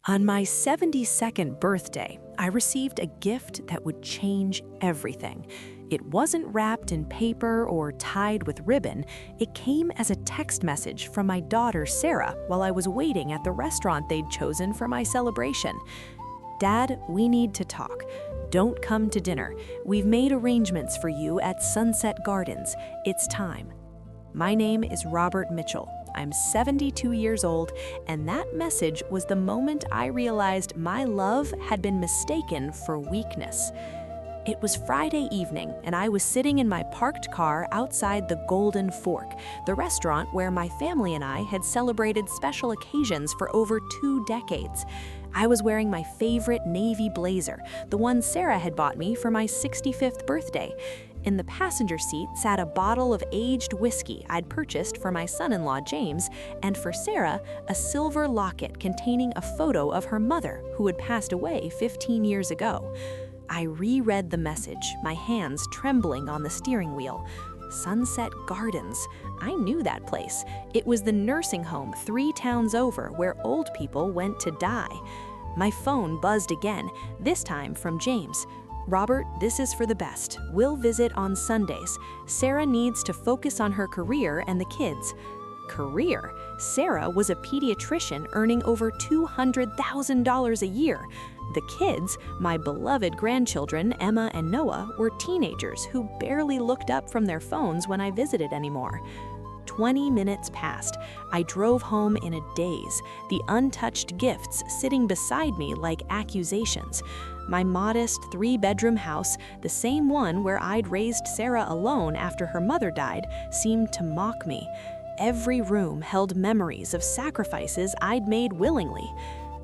On my 72nd birthday, I received a gift that would change everything. It wasn't wrapped in paper or tied with ribbon. It came as a text message from my daughter, Sarah, while I was waiting at the restaurant they'd chosen for my celebration. "Dad, we need to talk. Don't come to dinner. We've made arrangements for you at Sunset Gardens. It's time." My name is Robert Mitchell. I'm 72 years old, and that message was the moment I realized my love had been mistaken for weakness. It was Friday evening, and I was sitting in my parked car outside the Golden Fork, the restaurant where my family and I had celebrated special occasions for over 2 decades. I was wearing my favorite navy blazer, the one Sarah had bought me for my 65th birthday. In the passenger seat sat a bottle of aged whiskey I'd purchased for my son-in-law James, and for Sarah, a silver locket containing a photo of her mother who had passed away 15 years ago. I reread the message, my hands trembling on the steering wheel. Sunset Gardens. I knew that place. It was the nursing home 3 towns over where old people went to die. My phone buzzed again, this time from James. "Robert, this is for the best. We'll visit on Sundays. Sarah needs to focus on her career and the kids." Career? Sarah was a pediatrician earning over $200,000 a year. The kids, my beloved grandchildren, Emma and Noah, were teenagers who barely looked up from their phones when I visited anymore. 20 minutes passed. I drove home in a daze, the untouched gifts sitting beside me like accusations. My modest 3-bedroom house, the same one where I'd raised Sarah alone after her mother died, seemed to mock me. Every room held memories of sacrifices I'd made willingly.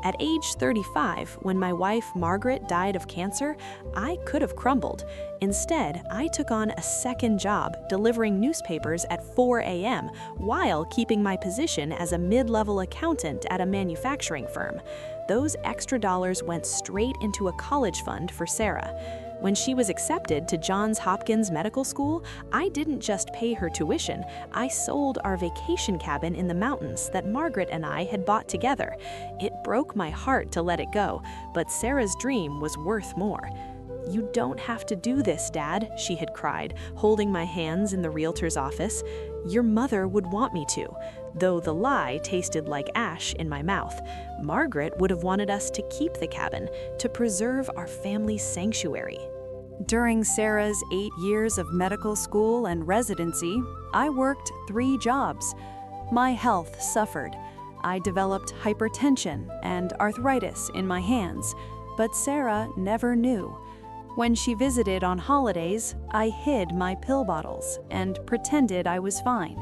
At age 35, when my wife Margaret died of cancer, I could have crumbled. Instead, I took on a second job delivering newspapers at 4 a.m. while keeping my position as a mid-level accountant at a manufacturing firm. Those extra dollars went straight into a college fund for Sarah. When she was accepted to Johns Hopkins Medical School, I didn't just pay her tuition, I sold our vacation cabin in the mountains that Margaret and I had bought together. It broke my heart to let it go, but Sarah's dream was worth more. "You don't have to do this, Dad," she had cried, holding my hands in the realtor's office. "Your mother would want me to," though the lie tasted like ash in my mouth. Margaret would have wanted us to keep the cabin, to preserve our family's sanctuary. During Sarah's 8 years of medical school and residency, I worked 3 jobs. My health suffered. I developed hypertension and arthritis in my hands, but Sarah never knew. When she visited on holidays, I hid my pill bottles and pretended I was fine.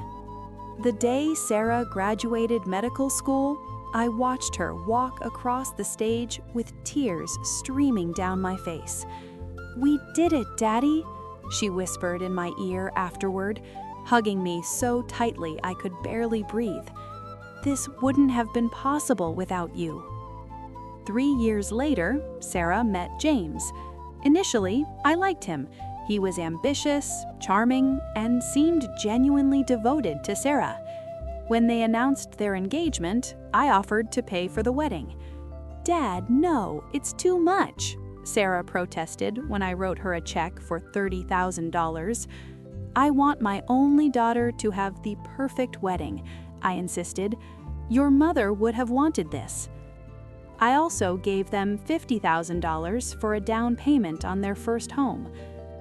The day Sarah graduated medical school, I watched her walk across the stage with tears streaming down my face. "We did it, Daddy," she whispered in my ear afterward, hugging me so tightly I could barely breathe. "This wouldn't have been possible without you." 3 years later, Sarah met James. Initially, I liked him. He was ambitious, charming, and seemed genuinely devoted to Sarah. When they announced their engagement, I offered to pay for the wedding. "Dad, no, it's too much," Sarah protested when I wrote her a check for $30,000. "I want my only daughter to have the perfect wedding," I insisted. "Your mother would have wanted this." I also gave them $50,000 for a down payment on their first home.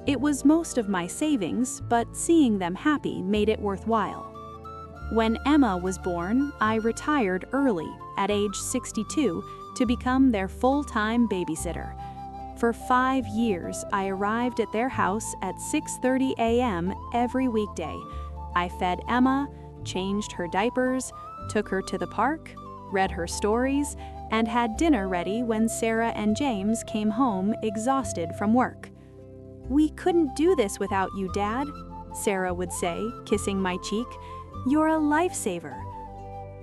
It was most of my savings, but seeing them happy made it worthwhile. When Emma was born, I retired early, at age 62, to become their full-time babysitter. For 5 years, I arrived at their house at 6:30 a.m. every weekday. I fed Emma, changed her diapers, took her to the park, read her stories, and had dinner ready when Sarah and James came home exhausted from work. "We couldn't do this without you, Dad," Sarah would say, kissing my cheek. "You're a lifesaver."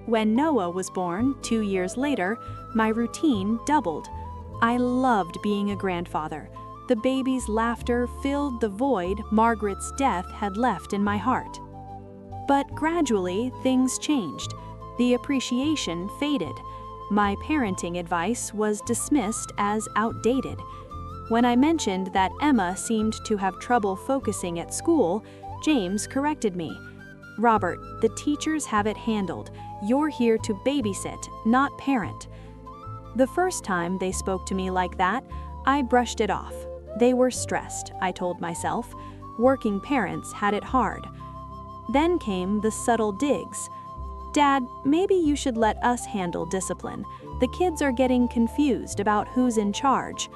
When Noah was born 2 years later, my routine doubled. I loved being a grandfather. The baby's laughter filled the void Margaret's death had left in my heart. But gradually, things changed. The appreciation faded. My parenting advice was dismissed as outdated. When I mentioned that Emma seemed to have trouble focusing at school, James corrected me. "Robert, the teachers have it handled. You're here to babysit, not parent." The first time they spoke to me like that, I brushed it off. They were stressed, I told myself. Working parents had it hard. Then came the subtle digs. "Dad, maybe you should let us handle discipline. The kids are getting confused about who's in charge."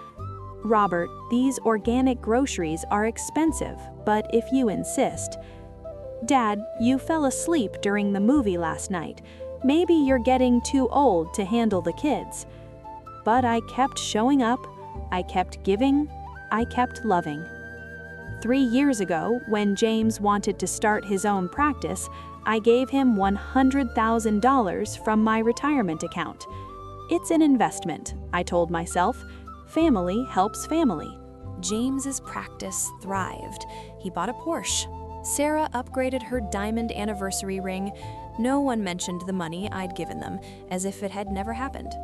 "Robert, these organic groceries are expensive, but if you insist." "Dad, you fell asleep during the movie last night. Maybe you're getting too old to handle the kids." But I kept showing up, I kept giving, I kept loving. 3 years ago, when James wanted to start his own practice, I gave him $100,000 from my retirement account. "It's an investment," I told myself. Family helps family. James's practice thrived. He bought a Porsche. Sarah upgraded her diamond anniversary ring. No one mentioned the money I'd given them, as if it had never happened.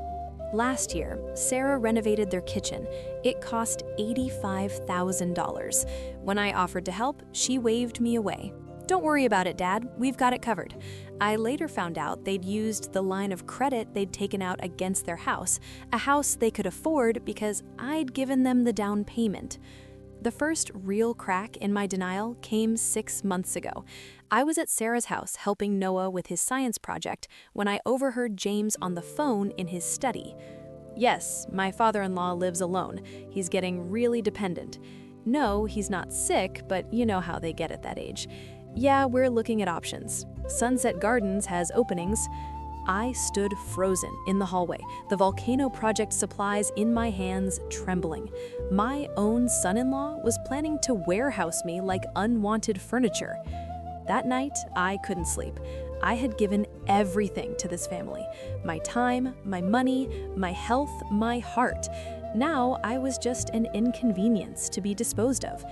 Last year, Sarah renovated their kitchen. It cost $85,000. When I offered to help, she waved me away. "Don't worry about it, Dad. We've got it covered." I later found out they'd used the line of credit they'd taken out against their house, a house they could afford because I'd given them the down payment. The first real crack in my denial came 6 months ago. I was at Sarah's house helping Noah with his science project when I overheard James on the phone in his study. "Yes, my father-in-law lives alone. He's getting really dependent. No, he's not sick, but you know how they get at that age. Yeah, we're looking at options. Sunset Gardens has openings." I stood frozen in the hallway, the volcano project supplies in my hands trembling. My own son-in-law was planning to warehouse me like unwanted furniture. That night, I couldn't sleep. I had given everything to this family. My time, my money, my health, my heart. Now I was just an inconvenience to be disposed of.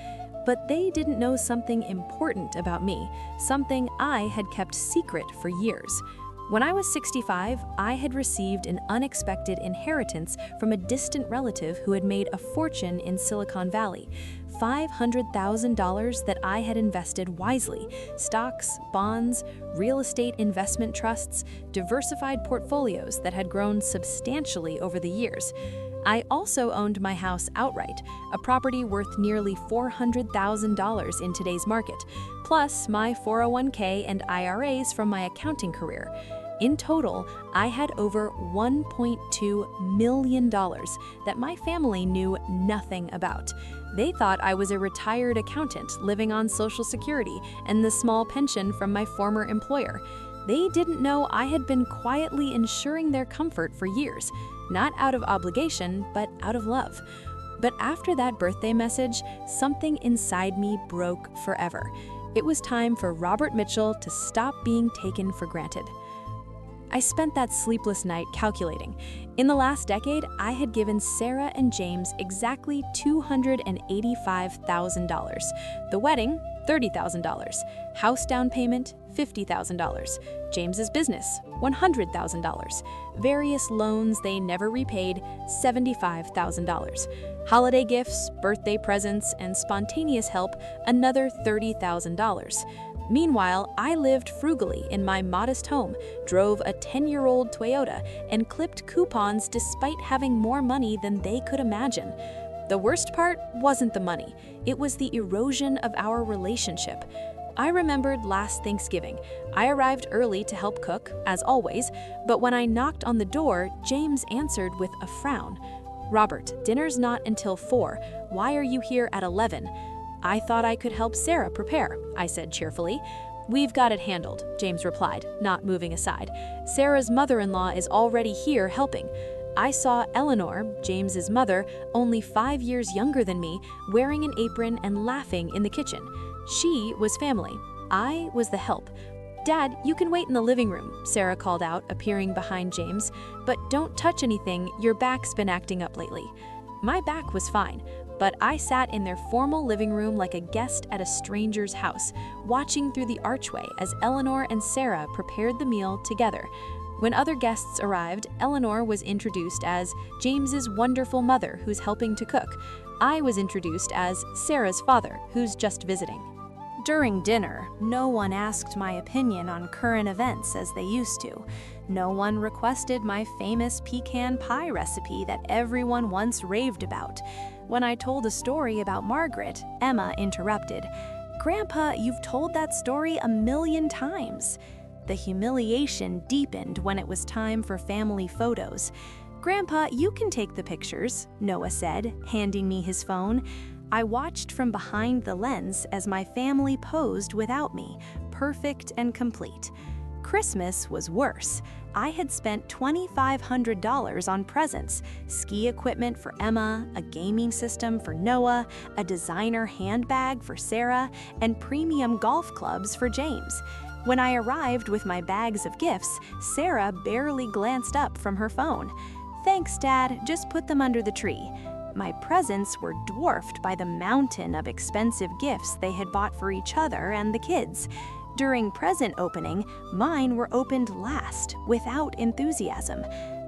But they didn't know something important about me, something I had kept secret for years. When I was 65, I had received an unexpected inheritance from a distant relative who had made a fortune in Silicon Valley. $500,000 that I had invested wisely. Stocks, bonds, real estate investment trusts, diversified portfolios that had grown substantially over the years. I also owned my house outright, a property worth nearly $400,000 in today's market, plus my 401k and IRAs from my accounting career. In total, I had over $1.2 million that my family knew nothing about. They thought I was a retired accountant living on Social Security and the small pension from my former employer. They didn't know I had been quietly ensuring their comfort for years, not out of obligation, but out of love. But after that birthday message, something inside me broke forever. It was time for Robert Mitchell to stop being taken for granted. I spent that sleepless night calculating. In the last decade, I had given Sarah and James exactly $285,000. The wedding, $30,000. House down payment, $50,000. James's business, $100,000. Various loans they never repaid, $75,000. Holiday gifts, birthday presents, and spontaneous help, another $30,000. Meanwhile, I lived frugally in my modest home, drove a 10-year-old Toyota, and clipped coupons despite having more money than they could imagine. The worst part wasn't the money. It was the erosion of our relationship. I remembered last Thanksgiving. I arrived early to help cook, as always, but when I knocked on the door, James answered with a frown. "Robert, dinner's not until 4. Why are you here at 11? "I thought I could help Sarah prepare," I said cheerfully. "We've got it handled," James replied, not moving aside. "Sarah's mother-in-law is already here helping." I saw Eleanor, James's mother, only 5 years younger than me, wearing an apron and laughing in the kitchen. She was family. I was the help. "Dad, you can wait in the living room," Sarah called out, appearing behind James. "But don't touch anything, your back's been acting up lately." My back was fine, but I sat in their formal living room like a guest at a stranger's house, watching through the archway as Eleanor and Sarah prepared the meal together. When other guests arrived, Eleanor was introduced as James's wonderful mother who's helping to cook. I was introduced as Sarah's father, who's just visiting. During dinner, no one asked my opinion on current events as they used to. No one requested my famous pecan pie recipe that everyone once raved about. When I told a story about Margaret, Emma interrupted. "Grandpa, you've told that story 1,000,000 times." The humiliation deepened when it was time for family photos. "Grandpa, you can take the pictures," Noah said, handing me his phone. I watched from behind the lens as my family posed without me, perfect and complete. Christmas was worse. I had spent $2,500 on presents, ski equipment for Emma, a gaming system for Noah, a designer handbag for Sarah, and premium golf clubs for James. When I arrived with my bags of gifts, Sarah barely glanced up from her phone. "Thanks, Dad, just put them under the tree." My presents were dwarfed by the mountain of expensive gifts they had bought for each other and the kids. During present opening, mine were opened last, without enthusiasm.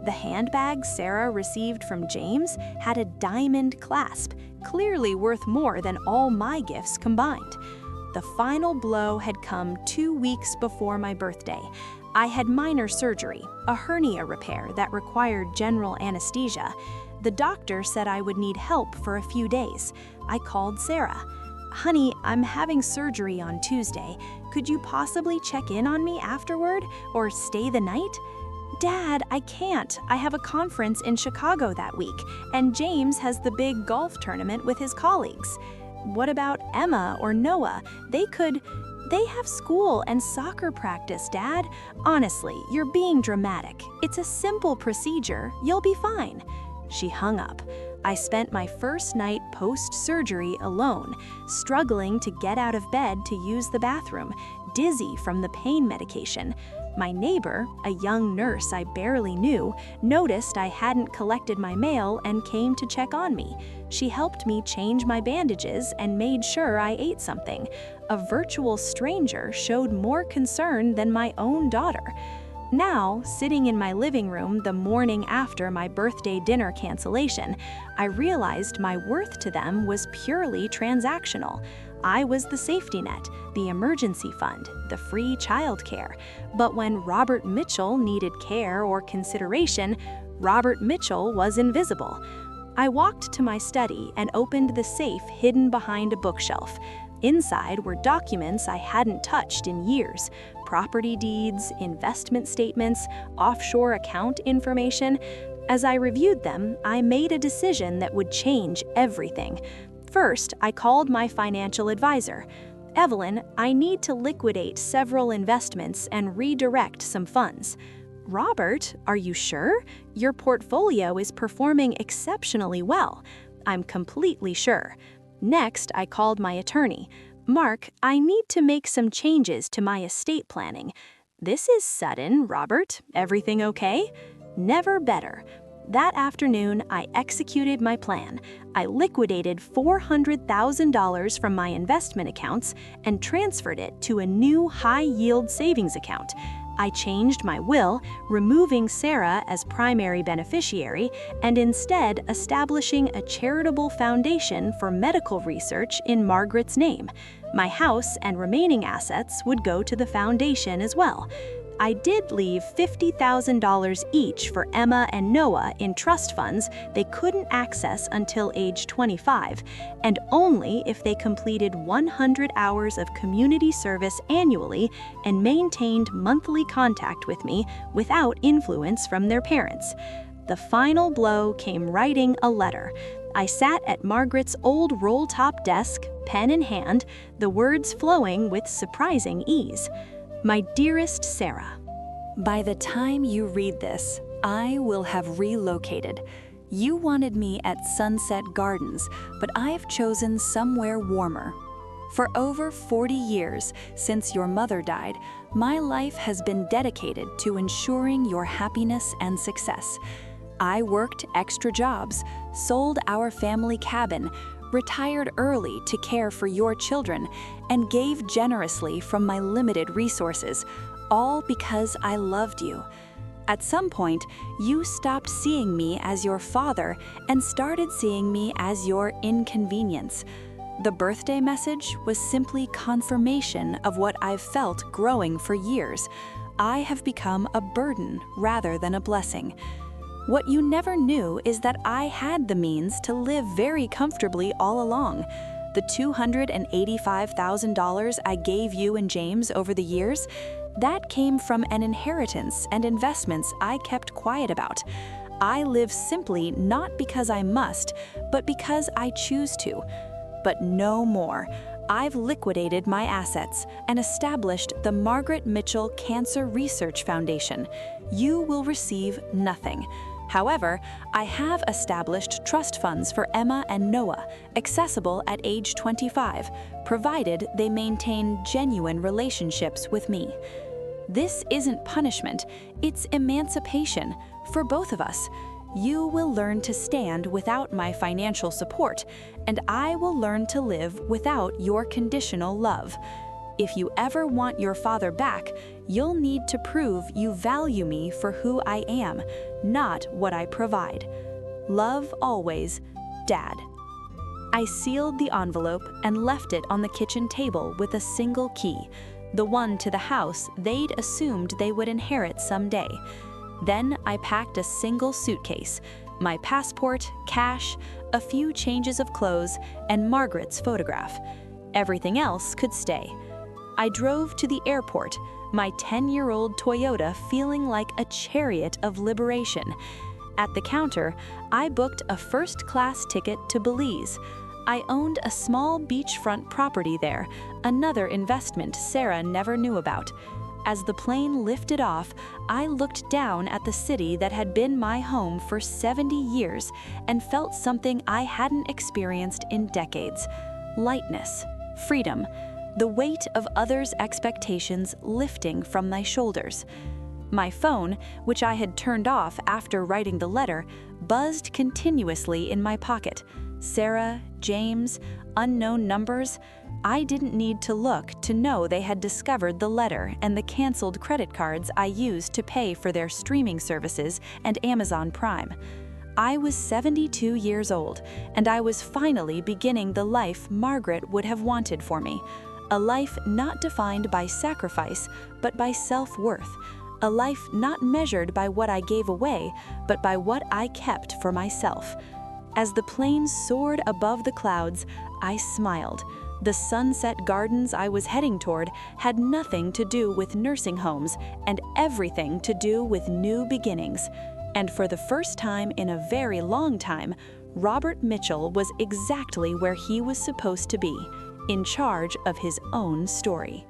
The handbag Sarah received from James had a diamond clasp, clearly worth more than all my gifts combined. The final blow had come 2 weeks before my birthday. I had minor surgery, a hernia repair that required general anesthesia. The doctor said I would need help for a few days. I called Sarah. "Honey, I'm having surgery on Tuesday. Could you possibly check in on me afterward or stay the night?" "Dad, I can't. I have a conference in Chicago that week, and James has the big golf tournament with his colleagues." "What about Emma or Noah? They have school and soccer practice, Dad. Honestly, you're being dramatic. It's a simple procedure. You'll be fine." She hung up. I spent my first night post-surgery alone, struggling to get out of bed to use the bathroom, dizzy from the pain medication. My neighbor, a young nurse I barely knew, noticed I hadn't collected my mail and came to check on me. She helped me change my bandages and made sure I ate something. A virtual stranger showed more concern than my own daughter. Now, sitting in my living room the morning after my birthday dinner cancellation, I realized my worth to them was purely transactional. I was the safety net, the emergency fund, the free childcare. But when Robert Mitchell needed care or consideration, Robert Mitchell was invisible. I walked to my study and opened the safe hidden behind a bookshelf. Inside were documents I hadn't touched in years: property deeds, investment statements, offshore account information. As I reviewed them, I made a decision that would change everything. First, I called my financial advisor. "Evelyn, I need to liquidate several investments and redirect some funds." "Robert, are you sure? Your portfolio is performing exceptionally well." "I'm completely sure." Next, I called my attorney. "Mark, I need to make some changes to my estate planning." "This is sudden, Robert. Everything okay?" "Never better." That afternoon, I executed my plan. I liquidated $400,000 from my investment accounts and transferred it to a new high-yield savings account. I changed my will, removing Sarah as primary beneficiary and instead establishing a charitable foundation for medical research in Margaret's name. My house and remaining assets would go to the foundation as well. I did leave $50,000 each for Emma and Noah in trust funds they couldn't access until age 25, and only if they completed 100 hours of community service annually and maintained monthly contact with me without influence from their parents. The final blow came writing a letter. I sat at Margaret's old roll-top desk, pen in hand, the words flowing with surprising ease. "My dearest Sarah, by the time you read this, I will have relocated. You wanted me at Sunset Gardens, but I've chosen somewhere warmer. For over 40 years since your mother died, my life has been dedicated to ensuring your happiness and success. I worked extra jobs, sold our family cabin, retired early to care for your children, and gave generously from my limited resources, all because I loved you. At some point, you stopped seeing me as your father and started seeing me as your inconvenience. The birthday message was simply confirmation of what I've felt growing for years. I have become a burden rather than a blessing. What you never knew is that I had the means to live very comfortably all along. The $285,000 I gave you and James over the years, that came from an inheritance and investments I kept quiet about. I live simply not because I must, but because I choose to. But no more. I've liquidated my assets and established the Margaret Mitchell Cancer Research Foundation. You will receive nothing. However, I have established trust funds for Emma and Noah, accessible at age 25, provided they maintain genuine relationships with me. This isn't punishment, it's emancipation for both of us. You will learn to stand without my financial support, and I will learn to live without your conditional love. If you ever want your father back, you'll need to prove you value me for who I am, not what I provide. Love always, Dad. I sealed the envelope and left it on the kitchen table with a single key, the one to the house they'd assumed they would inherit someday. Then I packed a single suitcase, my passport, cash, a few changes of clothes, and Margaret's photograph. Everything else could stay. I drove to the airport, my 10-year-old Toyota feeling like a chariot of liberation. At the counter, I booked a first-class ticket to Belize. I owned a small beachfront property there, another investment Sarah never knew about. As the plane lifted off, I looked down at the city that had been my home for 70 years and felt something I hadn't experienced in decades: lightness, freedom, the weight of others' expectations lifting from my shoulders. My phone, which I had turned off after writing the letter, buzzed continuously in my pocket. Sarah, James, unknown numbers. I didn't need to look to know they had discovered the letter and the canceled credit cards I used to pay for their streaming services and Amazon Prime. I was 72 years old, and I was finally beginning the life Margaret would have wanted for me. A life not defined by sacrifice, but by self-worth. A life not measured by what I gave away, but by what I kept for myself. As the plane soared above the clouds, I smiled. The Sunset Gardens I was heading toward had nothing to do with nursing homes and everything to do with new beginnings. And for the first time in a very long time, Robert Mitchell was exactly where he was supposed to be, in charge of his own story.